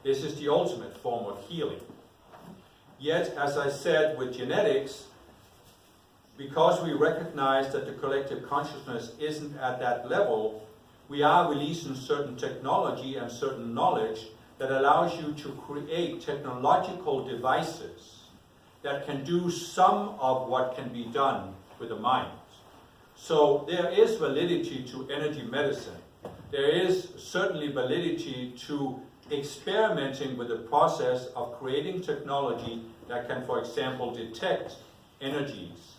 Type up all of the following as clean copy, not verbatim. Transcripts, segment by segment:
This is the ultimate form of healing. Yet, as I said, with genetics, because we recognize that the collective consciousness isn't at that level, we are releasing certain technology and certain knowledge that allows you to create technological devices that can do some of what can be done with the mind. So there is validity to energy medicine. There is certainly validity to experimenting with the process of creating technology that can, for example, detect energies.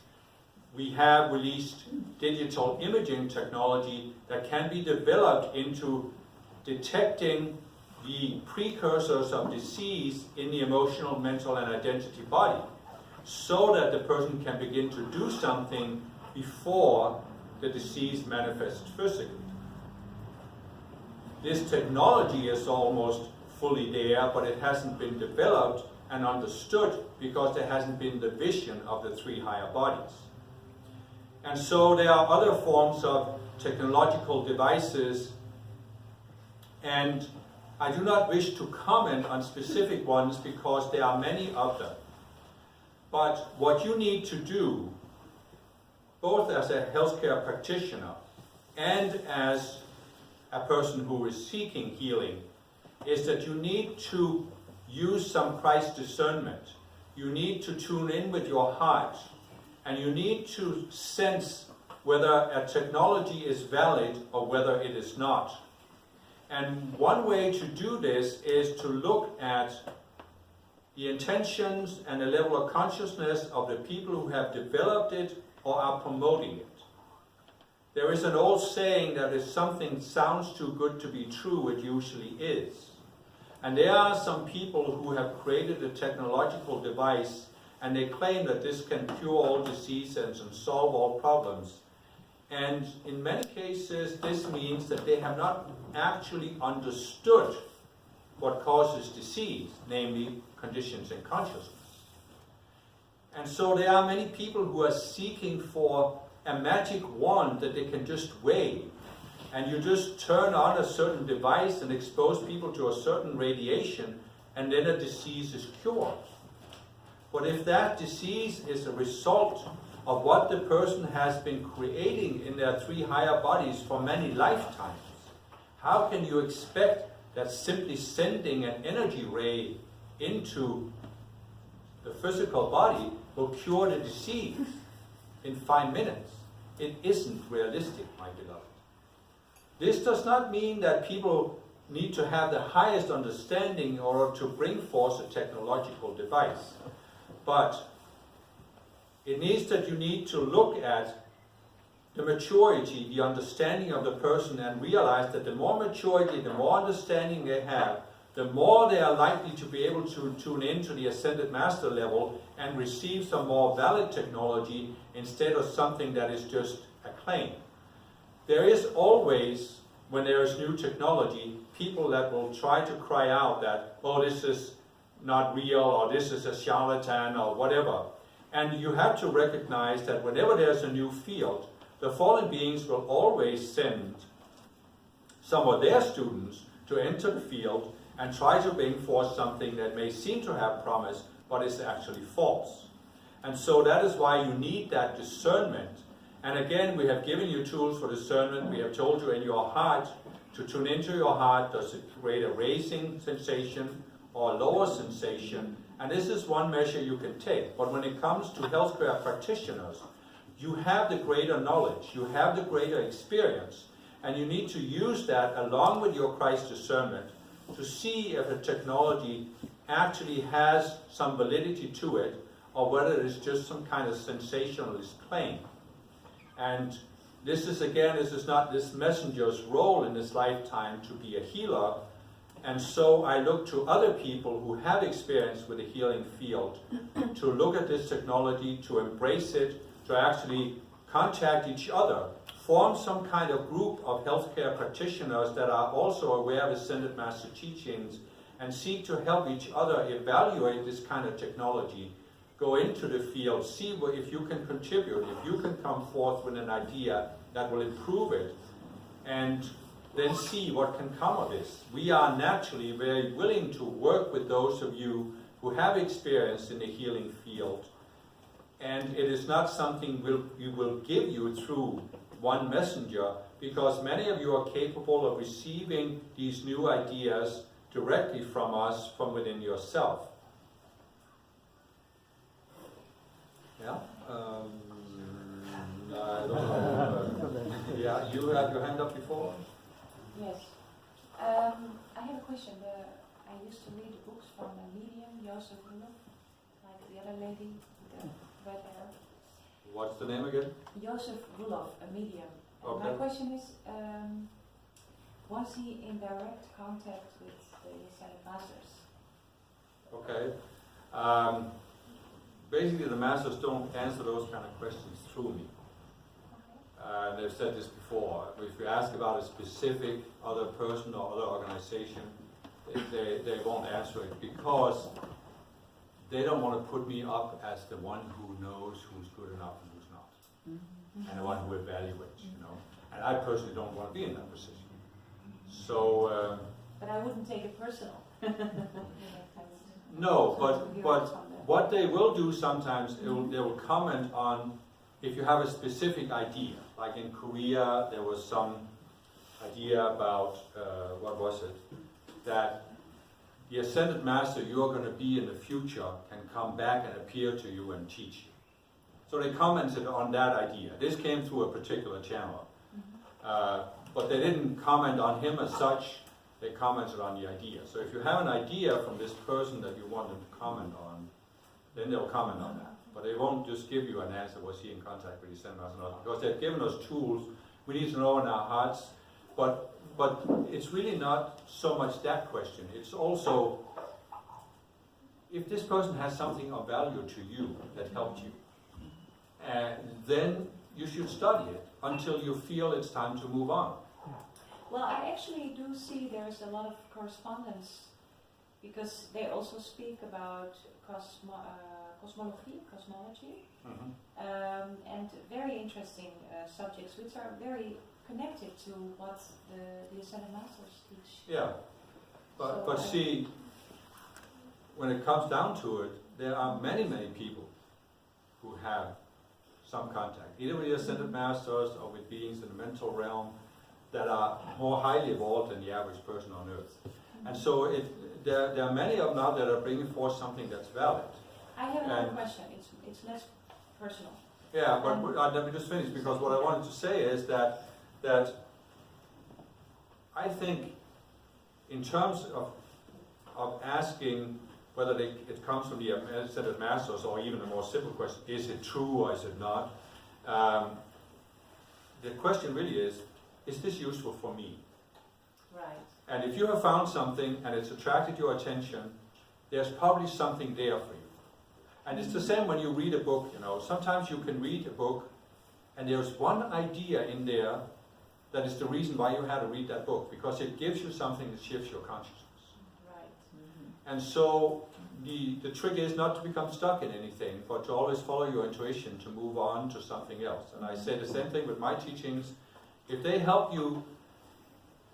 We have released digital imaging technology that can be developed into detecting the precursors of disease in the emotional, mental, and identity body, so that the person can begin to do something before the disease manifests physically. This technology is almost fully there, but it hasn't been developed and understood because there hasn't been the vision of the three higher bodies. And so there are other forms of technological devices, and I do not wish to comment on specific ones because there are many of them. But what you need to do, both as a healthcare practitioner and as a person who is seeking healing, is that you need to use some Christ discernment. You need to tune in with your heart, and you need to sense whether a technology is valid or whether it is not. And one way to do this is to look at the intentions and the level of consciousness of the people who have developed it or are promoting it. There is an old saying that if something sounds too good to be true, it usually is. And there are some people who have created a technological device and they claim that this can cure all diseases and solve all problems. And in many cases, this means that they have not actually understood what causes disease, namely conditions in consciousness. And so there are many people who are seeking for a magic wand that they can just wave. And you just turn on a certain device and expose people to a certain radiation, and then a disease is cured. But if that disease is a result of what the person has been creating in their three higher bodies for many lifetimes, how can you expect that simply sending an energy ray into the physical body will cure the disease in 5 minutes? It isn't realistic, my beloved. This does not mean that people need to have the highest understanding in order to bring forth a technological device. But it means that you need to look at the maturity, the understanding of the person, and realize that the more maturity, the more understanding they have, the more they are likely to be able to tune into the Ascended Master level and receive some more valid technology instead of something that is just a claim. There is always, when there is new technology, people that will try to cry out that, oh, this is not real, or this is a charlatan, or whatever. And you have to recognize that whenever there's a new field, the fallen beings will always send some of their students to enter the field and try to bring forth something that may seem to have promise, but is actually false. And so that is why you need that discernment. And again, we have given you tools for discernment. We have told you in your heart to tune into your heart. Does it create a raising sensation or a lower sensation? And this is one measure you can take. But when it comes to healthcare practitioners, you have the greater knowledge, you have the greater experience, and you need to use that along with your Christ discernment to see if the technology actually has some validity to it, or whether it is just some kind of sensationalist claim. And this is not this messenger's role in this lifetime to be a healer. And so I look to other people who have experience with the healing field to look at this technology, to embrace it, to actually contact each other, form some kind of group of healthcare practitioners that are also aware of Ascended Master teachings, and seek to help each other evaluate this kind of technology. Go into the field, see if you can contribute, if you can come forth with an idea that will improve it. And then see what can come of this. We are naturally very willing to work with those of you who have experience in the healing field, and it is not something we will give you through one messenger, because many of you are capable of receiving these new ideas directly from us, from within yourself. Yeah? I don't know. Yeah, you had your hand up before? Yes. I have a question. I used to read the books from a medium, Joseph Roeland, like the other lady with the red hair. What's the name again? Joseph Roeland, a medium. Okay. My question is, was he in direct contact with the Ascended Masters? Okay. Basically, the Masters don't answer those kind of questions through me. They've said this before. If you ask about a specific other person or other organization, they won't answer it, because they don't want to put me up as the one who knows who's good enough and who's not, and the one who evaluates, you know. And I personally don't want to be in that position. So. But I wouldn't take it personal. No, but what they will do sometimes, they will comment on if you have a specific idea. Like in Korea, there was some idea about, what was it? That the Ascended Master you're going to be in the future can come back and appear to you and teach you. So they commented on that idea. This came through a particular channel. But they didn't comment on him as such, they commented on the idea. So if you have an idea from this person that you want them to comment on, then they'll comment on that. But they won't just give you an answer, was he in contact with the Ascended Master or not? Because they've given us tools we need to know in our hearts. But it's really not so much that question. It's also, if this person has something of value to you that helped you, then you should study it until you feel it's time to move on. Well, I actually do see there's a lot of correspondence, because they also speak about cosmology, and very interesting subjects, which are very connected to what the Ascended Masters teach. Yeah, but see, when it comes down to it, there are many people who have some contact, either with the Ascended Masters or with beings in the mental realm that are more highly evolved than the average person on Earth. And so there are many of them now that are bringing forth something that's valid. I have another question. It's less personal. Yeah, but let me just finish, because what I wanted to say is that I think in terms of asking whether it comes from the Ascended Masters, or even a more simple question, is it true or is it not? The question really is this useful for me? Right. And if you have found something and it's attracted your attention, there's probably something there for you. And it's the same when you read a book, you know. Sometimes you can read a book and there's one idea in there that is the reason why you had to read that book, because it gives you something that shifts your consciousness. Right. And so the trick is not to become stuck in anything, but to always follow your intuition to move on to something else. And I say the same thing with my teachings. If they help you,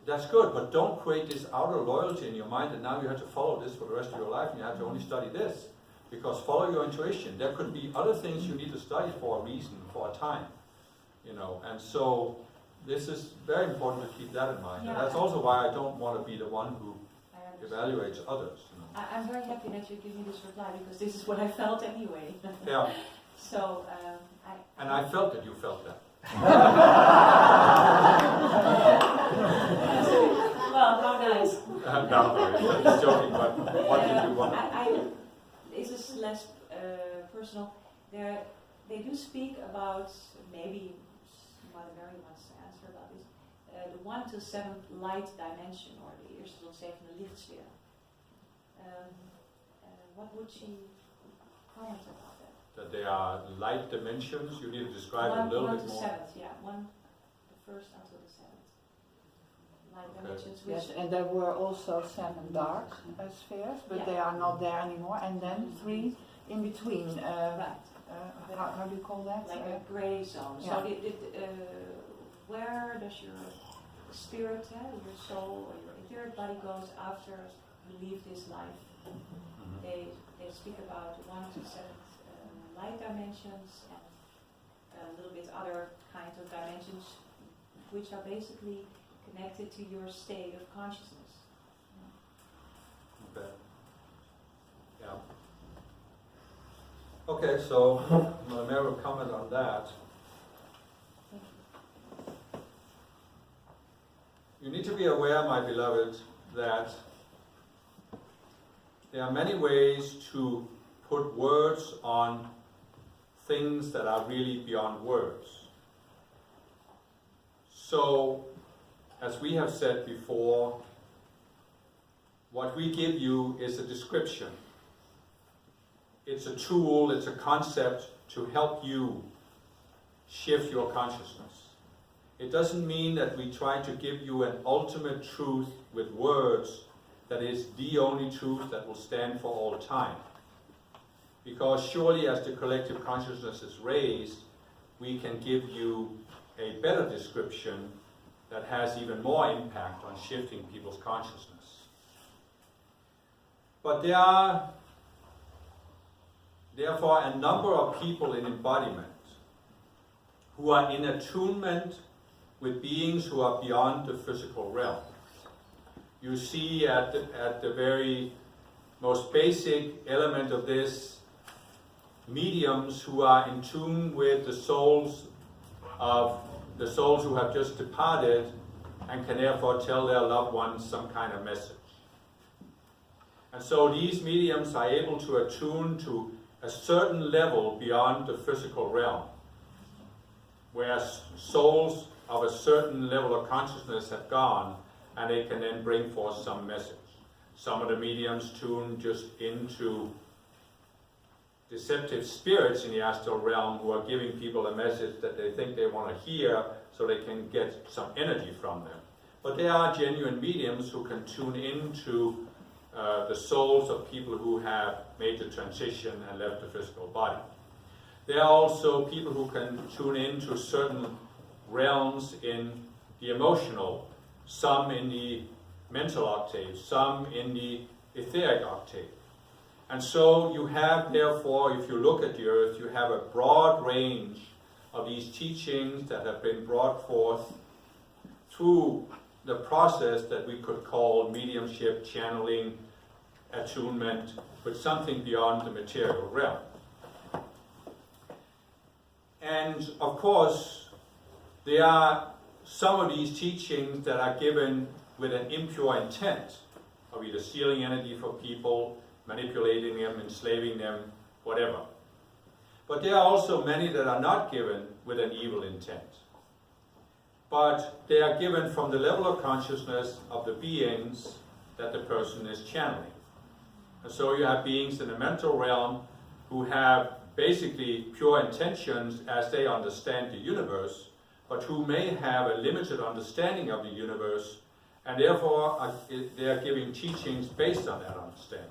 that's good, but don't create this outer loyalty in your mind that now you have to follow this for the rest of your life and you have to only study this. Because follow your intuition. There could be other things you need to study for a reason, for a time. You know, and so this is very important to keep that in mind. Yeah. And that's also why I don't want to be the one who evaluates others. You know. I'm very happy that you give me this reply, because this is what I felt anyway. Yeah. So, And I felt that you felt that. Well, how nice. No, I'm just joking, but what did you want? This is less personal. They do speak about, maybe Mother Mary wants to answer about this, the 1 to 7th light dimension, or the eerste tot zevende lichtsfeer. What would she comment about that? That they are light dimensions. You need to describe it a little bit more. 1 to 7th, yeah. The first until the 7th. Light dimensions. Yes, and there were also 7 dark spheres, but they are not there anymore. And then 3 in between. Right. How do you call that? Like a grey zone. Yeah. So where does your spirit, your soul or your etheric body goes after you leave this life. They speak about 1 to 7 light dimensions and a little bit other kinds of dimensions, which are basically connected to your state of consciousness. Okay. Yeah. Okay, so I may have a comment on that. You need to be aware, my beloved, that there are many ways to put words on things that are really beyond words. So, as we have said before, what we give you is a description. It's a tool, it's a concept to help you shift your consciousness. It doesn't mean that we try to give you an ultimate truth with words that is the only truth that will stand for all time. Because surely as the collective consciousness is raised, we can give you a better description that has even more impact on shifting people's consciousness. But there are, therefore, a number of people in embodiment who are in attunement with beings who are beyond the physical realm. You see at the very most basic element of this, mediums who are in tune with the souls who have just departed and can therefore tell their loved ones some kind of message. And so these mediums are able to attune to a certain level beyond the physical realm, where souls of a certain level of consciousness have gone, and they can then bring forth some message. Some of the mediums tune just into deceptive spirits in the astral realm who are giving people a message that they think they want to hear so they can get some energy from them. But there are genuine mediums who can tune into the souls of people who have made the transition and left the physical body. There are also people who can tune into certain realms in the emotional, some in the mental octave, some in the etheric octave. And so you have, therefore, if you look at the earth, you have a broad range of these teachings that have been brought forth through the process that we could call mediumship, channeling, attunement, with something beyond the material realm. And of course, there are some of these teachings that are given with an impure intent of either stealing energy from people, manipulating them, enslaving them, whatever. But there are also many that are not given with an evil intent. But they are given from the level of consciousness of the beings that the person is channeling. And so you have beings in the mental realm who have basically pure intentions as they understand the universe, but who may have a limited understanding of the universe, and therefore they are giving teachings based on that understanding.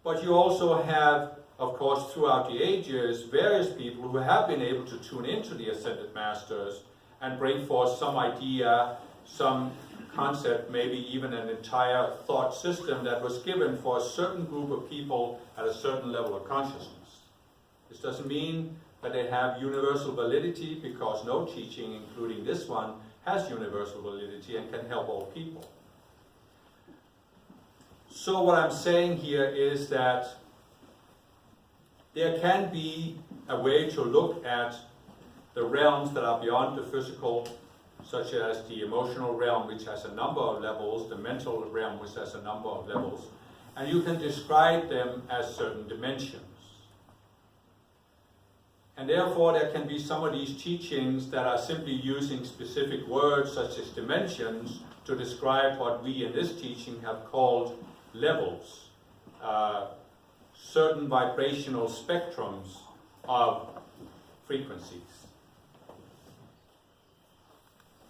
But you also have, of course, throughout the ages, various people who have been able to tune into the Ascended Masters and bring forth some idea, some concept, maybe even an entire thought system that was given for a certain group of people at a certain level of consciousness. This doesn't mean that they have universal validity, because no teaching, including this one, has universal validity and can help all people. So what I'm saying here is that there can be a way to look at the realms that are beyond the physical, such as the emotional realm, which has a number of levels, the mental realm, which has a number of levels, and you can describe them as certain dimensions. And therefore there can be some of these teachings that are simply using specific words such as dimensions to describe what we in this teaching have called levels, certain vibrational spectrums of frequencies.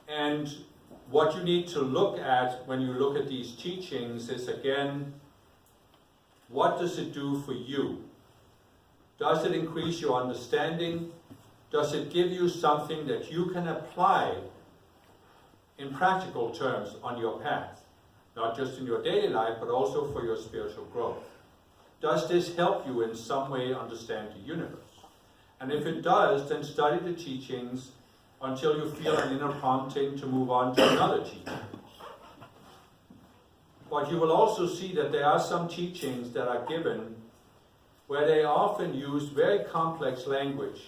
And what you need to look at when you look at these teachings is, again, what does it do for you? Does it increase your understanding? Does it give you something that you can apply in practical terms on your path, not just in your daily life, but also for your spiritual growth? Does this help you in some way understand the universe? And if it does, then study the teachings until you feel an inner prompting to move on to another teaching. But you will also see that there are some teachings that are given where they often use very complex language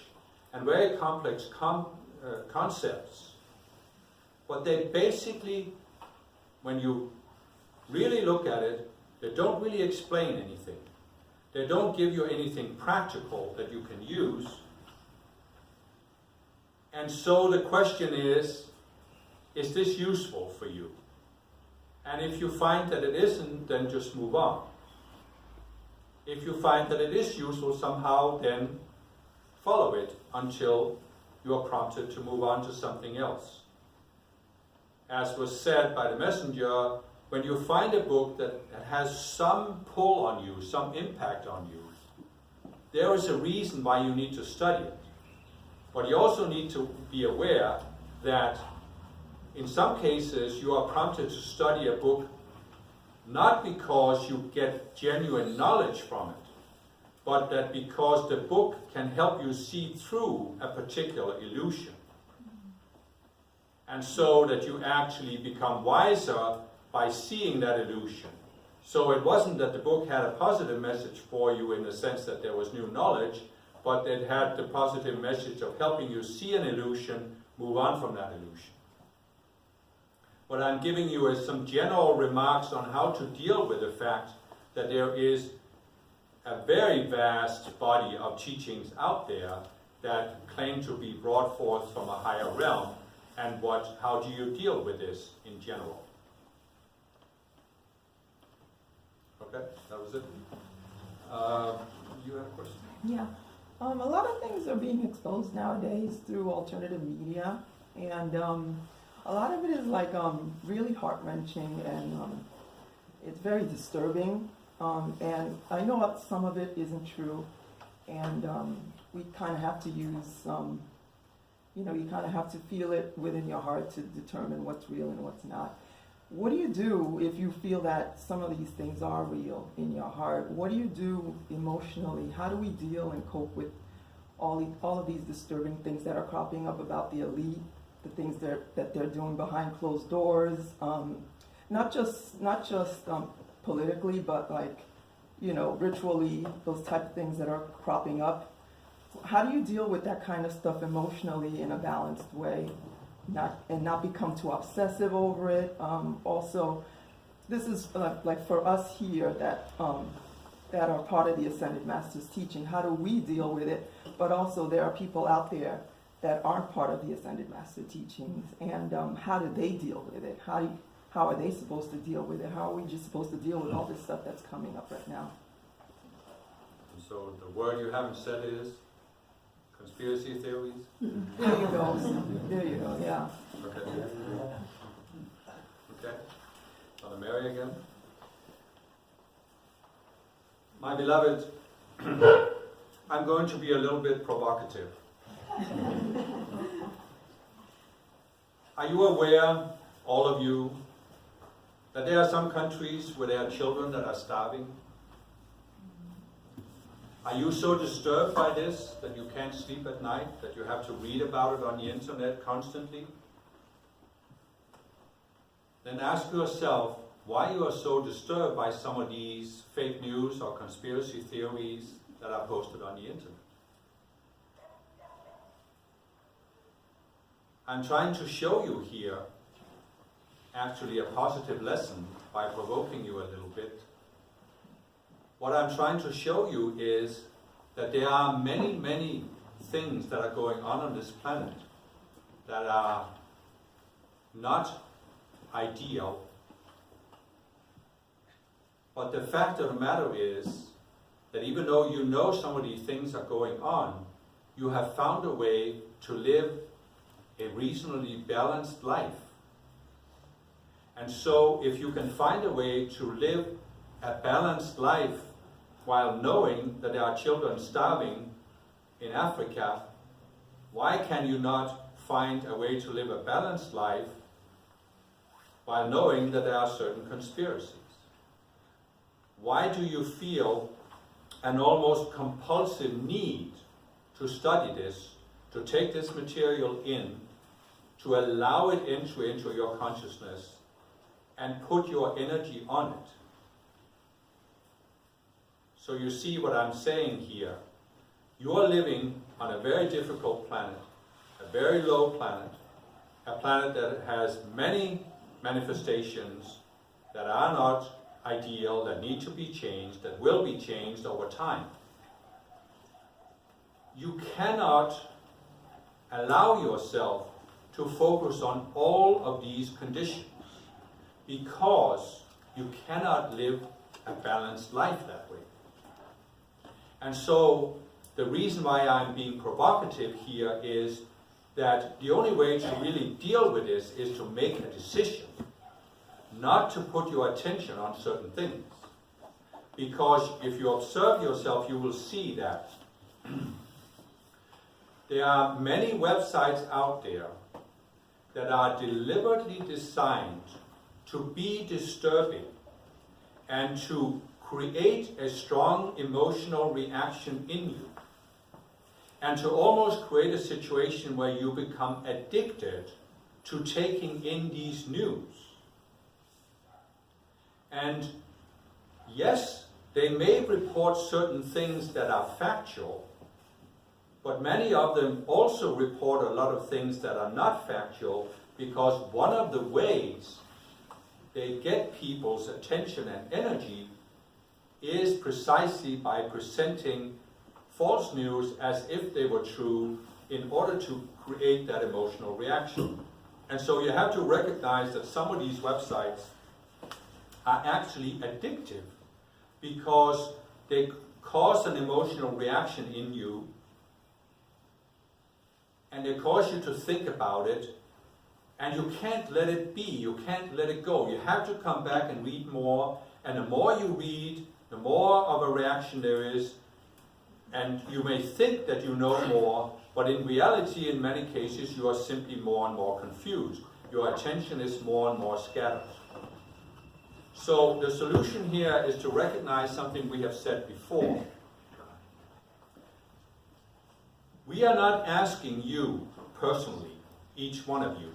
and very complex concepts. But they basically, when you really look at it, they don't really explain anything. They don't give you anything practical that you can use. And so the question is this useful for you? And if you find that it isn't, then just move on. If you find that it is useful somehow, then follow it until you are prompted to move on to something else. As was said by the messenger, when you find a book that has some pull on you, some impact on you, there is a reason why you need to study it. But you also need to be aware that in some cases you are prompted to study a book not because you get genuine knowledge from it, but that because the book can help you see through a particular illusion. And so that you actually become wiser by seeing that illusion. So it wasn't that the book had a positive message for you in the sense that there was new knowledge, but it had the positive message of helping you see an illusion, move on from that illusion. What I'm giving you is some general remarks on how to deal with the fact that there is a very vast body of teachings out there that claim to be brought forth from a higher realm, and how do you deal with this in general? Okay, that was it. You have a question? Yeah. A lot of things are being exposed nowadays through alternative media, and a lot of it is like really heart-wrenching, and it's very disturbing. And I know that some of it isn't true, and we kind of have to use, you kind of have to feel it within your heart to determine what's real and what's not. What do you do if you feel that some of these things are real in your heart? What do you do emotionally? How do we deal and cope with all of these disturbing things that are cropping up about the elite, the things that they're doing behind closed doors, not just politically, but like, ritually, those type of things that are cropping up? How do you deal with that kind of stuff emotionally in a balanced way? Not become too obsessive over it. Also, this is like for us here that are part of the Ascended Masters teaching. How do we deal with it? But also, there are people out there that aren't part of the Ascended Master teachings, and how do they deal with it? How are they supposed to deal with it? How are we just supposed to deal with all this stuff that's coming up right now? So the word you haven't said is conspiracy theories? There you go. There you go, yeah. Okay. Okay. Mother Mary again. My beloved, I'm going to be a little bit provocative. Are you aware, all of you, that there are some countries where there are children that are starving? Are you so disturbed by this that you can't sleep at night, that you have to read about it on the internet constantly? Then ask yourself why you are so disturbed by some of these fake news or conspiracy theories that are posted on the internet. I'm trying to show you here actually a positive lesson by provoking you a little bit. What I'm trying to show you is that there are many, many things that are going on this planet that are not ideal. But the fact of the matter is that even though you know some of these things are going on, you have found a way to live a reasonably balanced life. And so if you can find a way to live a balanced life while knowing that there are children starving in Africa, why can you not find a way to live a balanced life while knowing that there are certain conspiracies? Why do you feel an almost compulsive need to study this, to take this material in, to allow it into your consciousness and put your energy on it? So you see what I'm saying here. You are living on a very difficult planet, a very low planet, a planet that has many manifestations that are not ideal, that need to be changed, that will be changed over time. You cannot allow yourself to focus on all of these conditions because you cannot live a balanced life that way. And so the reason why I'm being provocative here is that the only way to really deal with this is to make a decision, not to put your attention on certain things. Because if you observe yourself, you will see that there are many websites out there that are deliberately designed to be disturbing and to create a strong emotional reaction in you, and to almost create a situation where you become addicted to taking in these news. And yes, they may report certain things that are factual, but many of them also report a lot of things that are not factual, because one of the ways they get people's attention and energy is precisely by presenting false news as if they were true in order to create that emotional reaction. And so you have to recognize that some of these websites are actually addictive because they cause an emotional reaction in you, and they cause you to think about it, and you can't let it be, you can't let it go. You have to come back and read more, and the more you read, the more of a reaction there is, and you may think that you know more, but in reality, in many cases, you are simply more and more confused. Your attention is more and more scattered. So the solution here is to recognize something we have said before. We are not asking you personally, each one of you,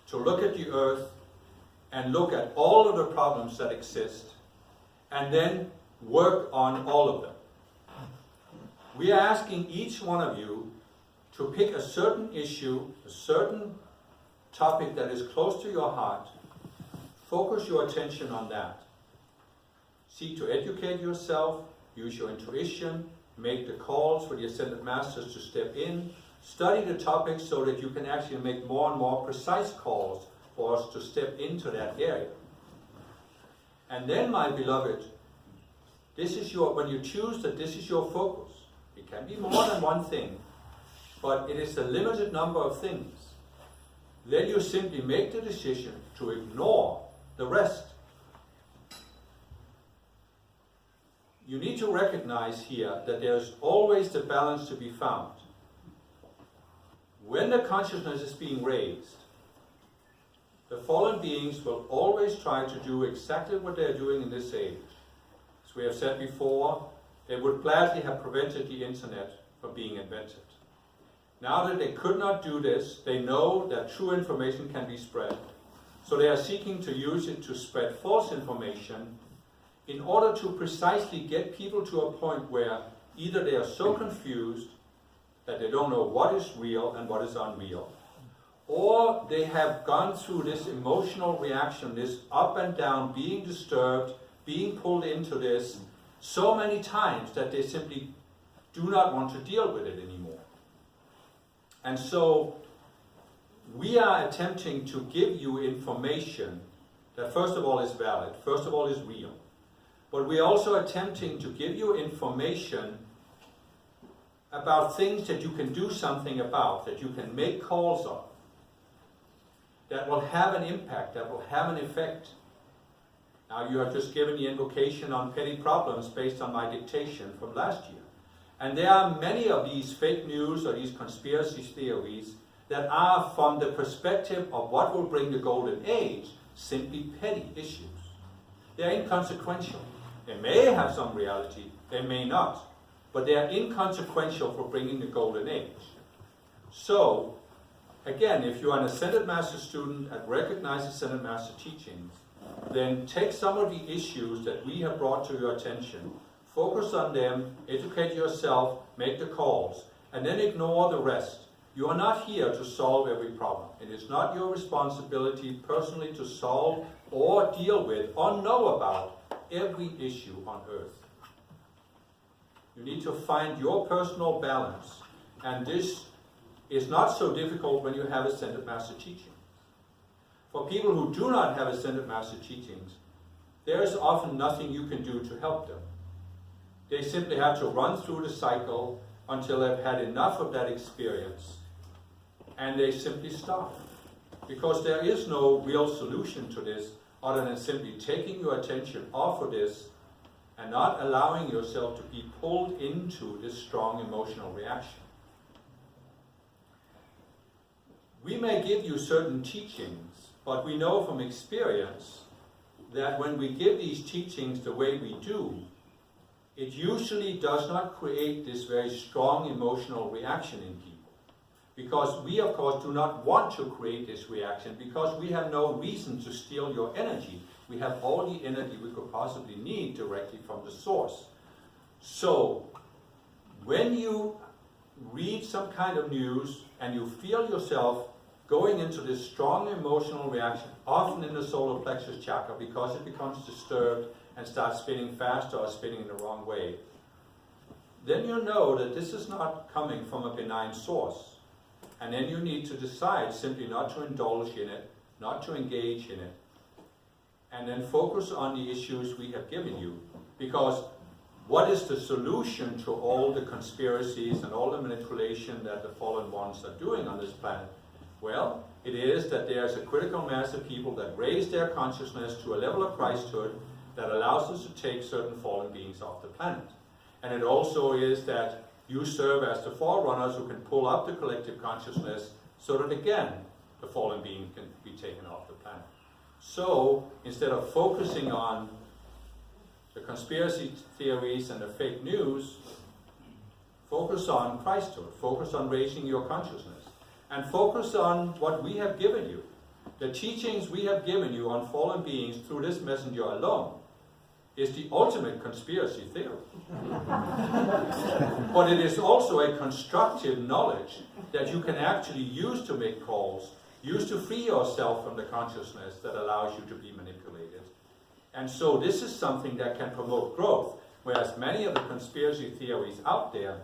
to look at the earth and look at all of the problems that exist and then work on all of them. We are asking each one of you to pick a certain issue, a certain topic that is close to your heart, focus your attention on that. Seek to educate yourself, use your intuition, make the calls for the Ascended Masters to step in, study the topic so that you can actually make more and more precise calls for us to step into that area. And then, my beloved, this is when you choose that this is your focus, it can be more than one thing, but it is a limited number of things. Then you simply make the decision to ignore the rest. You need to recognize here that there's always the balance to be found. When the consciousness is being raised, the fallen beings will always try to do exactly what they're doing in this age. As we have said before, they would gladly have prevented the internet from being invented. Now that they could not do this, they know that true information can be spread. So they are seeking to use it to spread false information in order to precisely get people to a point where either they are so confused that they don't know what is real and what is unreal, or they have gone through this emotional reaction, this up and down, being disturbed, being pulled into this so many times that they simply do not want to deal with it anymore. And so we are attempting to give you information that first of all is valid, first of all is real. But we're also attempting to give you information about things that you can do something about, that you can make calls on, that will have an impact, that will have an effect. Now you have just given the invocation on petty problems based on my dictation from last year. And there are many of these fake news or these conspiracy theories that are from the perspective of what will bring the golden age, simply petty issues. They're inconsequential. They may have some reality, they may not, but they are inconsequential for bringing the golden age. So, again, if you're an Ascended Master student and recognize Ascended Master teachings, then take some of the issues that we have brought to your attention, focus on them, educate yourself, make the calls, and then ignore the rest. You are not here to solve every problem. It is not your responsibility personally to solve or deal with or know about every issue on earth. You need to find your personal balance, and this is not so difficult when you have Ascended Master teaching. For people who do not have Ascended Master teachings, there is often nothing you can do to help them. They simply have to run through the cycle until they've had enough of that experience, and they simply stop. Because there is no real solution to this other than simply taking your attention off of this and not allowing yourself to be pulled into this strong emotional reaction. We may give you certain teachings, but we know from experience that when we give these teachings the way we do, it usually does not create this very strong emotional reaction in people. Because we, of course, do not want to create this reaction, because we have no reason to steal your energy. We have all the energy we could possibly need directly from the source. So, when you read some kind of news and you feel yourself going into this strong emotional reaction, often in the solar plexus chakra, because it becomes disturbed and starts spinning faster or spinning in the wrong way, then you know that this is not coming from a benign source. And then you need to decide simply not to indulge in it, not to engage in it, and then focus on the issues we have given you. Because what is the solution to all the conspiracies and all the manipulation that the fallen ones are doing on this planet? Well, it is that there's a critical mass of people that raise their consciousness to a level of Christhood that allows us to take certain fallen beings off the planet. And it also is that you serve as the forerunners who can pull up the collective consciousness so that, again, the fallen being can be taken off the planet. So, instead of focusing on the conspiracy theories and the fake news, focus on Christhood, focus on raising your consciousness, and focus on what we have given you. The teachings we have given you on fallen beings through this messenger alone is the ultimate conspiracy theory. But it is also a constructive knowledge that you can actually use to make calls, use to free yourself from the consciousness that allows you to be manipulated. And so this is something that can promote growth, whereas many of the conspiracy theories out there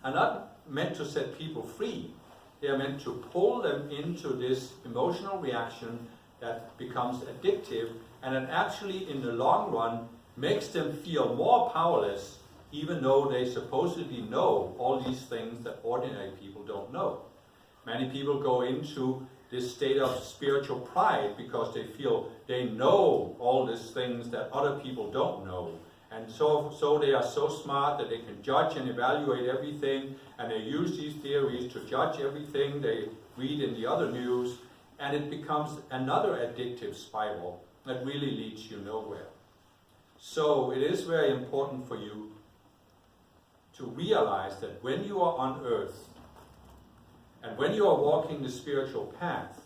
are not meant to set people free. They are meant to pull them into this emotional reaction that becomes addictive, and it actually, in the long run, makes them feel more powerless, even though they supposedly know all these things that ordinary people don't know. Many people go into this state of spiritual pride because they feel they know all these things that other people don't know. And so they are so smart that they can judge and evaluate everything, and they use these theories to judge everything they read in the other news, and it becomes another addictive spiral that really leads you nowhere. So it is very important for you to realize that when you are on earth, and when you are walking the spiritual path,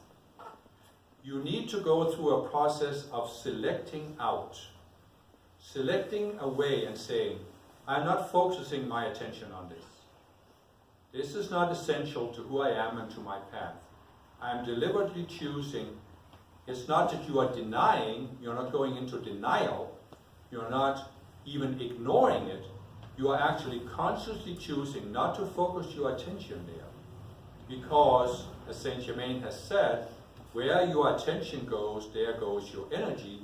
you need to go through a process of selecting out. Selecting away and saying, I'm not focusing my attention on this. This is not essential to who I am and to my path. I am deliberately choosing. It's not that you are denying, you're not going into denial, you're not even ignoring it. You are actually consciously choosing not to focus your attention there. Because, as Saint Germain has said, where your attention goes, there goes your energy.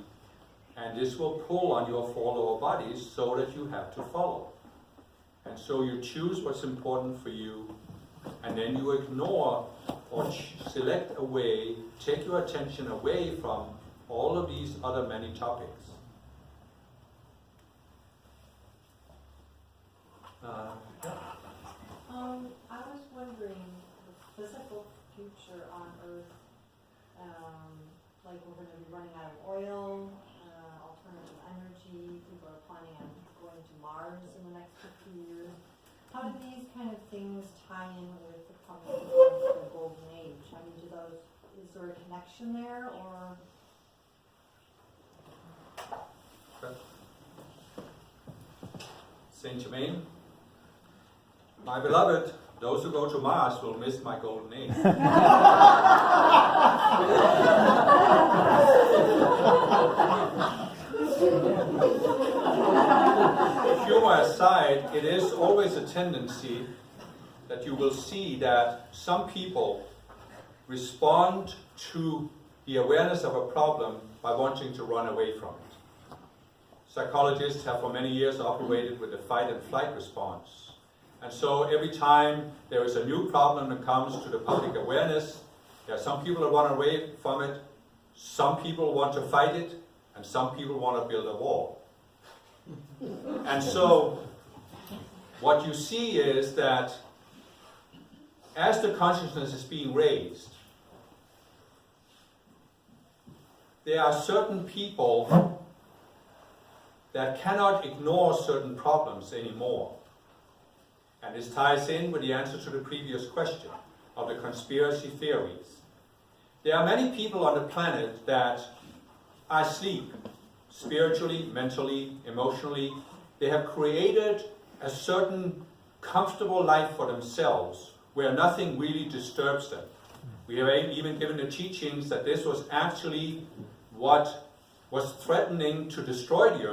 And this will pull on your four lower bodies so that you have to follow. And so you choose what's important for you, and then you ignore or select away, take your attention away from all of these other many topics. I was wondering, the physical future on Earth, like we're going to be running out of oil, alternative energy, people are planning on going to Mars in the next 50 years. How do these kind of things tie in with the coming of the golden age? I mean, is there a connection there, or? Saint Germain, my beloved, those who go to Mars will miss my golden age. Humor aside, it is always a tendency that you will see that some people respond to the awareness of a problem by wanting to run away from it. Psychologists have for many years operated with a fight and flight response. And so every time there is a new problem that comes to the public awareness, there are some people that run away from it, some people want to fight it, and some people want to build a wall. And so what you see is that as the consciousness is being raised, there are certain people that cannot ignore certain problems anymore. And this ties in with the answer to the previous question of the conspiracy theories. There are many people on the planet that are asleep, spiritually, mentally, emotionally. They have created a certain comfortable life for themselves where nothing really disturbs them. We have even given the teachings that this was actually what was threatening to destroy the earth.